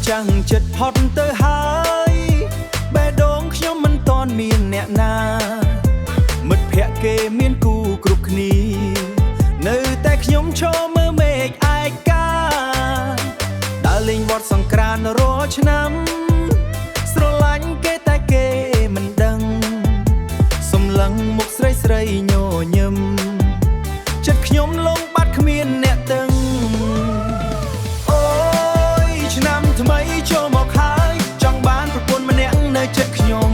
chẳng chật hot tới hai bé đónខ្ញុំមិនតន់មានអ្នកណាមិត្តភក្តិគេមានគូគ្រប់គ្នានៅតែខ្ញុំឈរមើលមេឃឯកាដើរលេងវត្តសង្ក្រាន្តរាល់ឆ្នាំស្រឡាញ់គេតែគេមិនដឹងសំឡឹងមុខស្រីស្រីញញឹមចិត្តខ្ញុំលងបាត់គ្មានអ្នកដឹងអូយឆ្នាំថ្មីចូលមកហើយចង់បានប្រពន្ធម្នាក់នៅចិត្តខ្ញុំ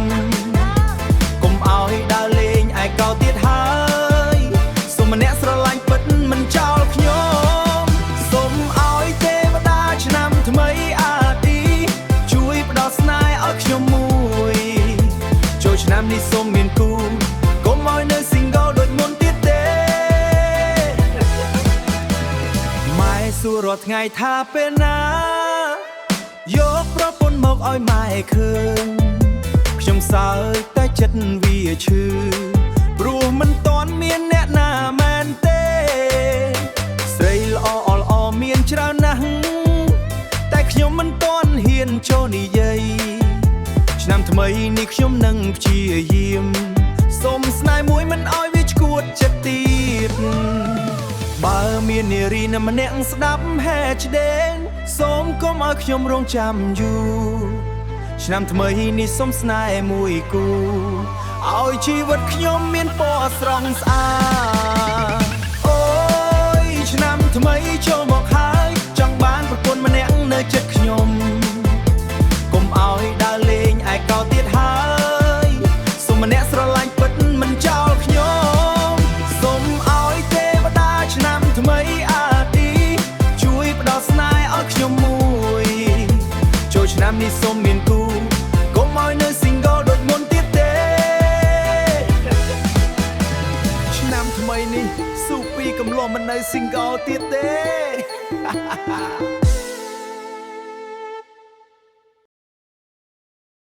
កុំឲ្យដើរលេងឯកោទៀតហើយសូមម្នាក់ស្រឡាញ់ពិតមិនចោលខ្ញុំសូមឲ្យទេវតាឆ្នាំថ្មីអាឌីជួយផ្ដល់ស្នេហ៍ឲ្យខ្ញុំមួយចូលឆ្នាំនេះសូមមានគូកុំឲ្យនៅ single ដូចមុនទៀតទេម៉ែសួររាល់ថ្ងៃថាពេលណាយកប្រពន្ធមកឲ្យម៉ែឃើញខ្ញុំសើចតែចិត្តវាឈឺព្រោះមិនទាន់មានអ្នកណាមែនទេស្រីល្អល្អមានច្រើនណាស់តែខ្ញុំមិនទាន់ហ៊ានចូលនិយាយឆ្នាំថ្មីនេះខ្ញុំនឹងព្យាយាមសូមស្នេហ៍មួយមិនឲ្យវាឈួតចិត្តទៀតបើមាននារីណាម្នាក់ស្ដាប់ហេតុឆ្ដេងសូមកុំឲ្យខ្ញុំរងចាំយូរឆ្នាំថ្មីនេះសូមស្នេហ៍មួយគូឲ្យជីវិតខ្ញុំមានពណ៌ស្រស់ស្អាតអូយឆ្នាំថ្មីចូលមកហើយចង់បានប្រពន្ធម្នាក់នៅចិត្តខ្ញុំកុំឲ្យដើរលេងឯកោទៀតហើយសូមម្នាក់ស្រឡាញ់ពិតមិនចោលខ្ញុំសូមឲ្យទេវតាឆ្នាំថ្មីអាឌីជួយផ្ដល់ស្នេហ៍ឲ្យខ្ញុំមួយចូលឆ្នាំនេះសូមមានគូកុំឲ្យនៅ single ដូចមុនទៀតទេឆ្នាំថ្មីនេះស៊ូពីកំឡោះមិននៅ single ទៀតទេ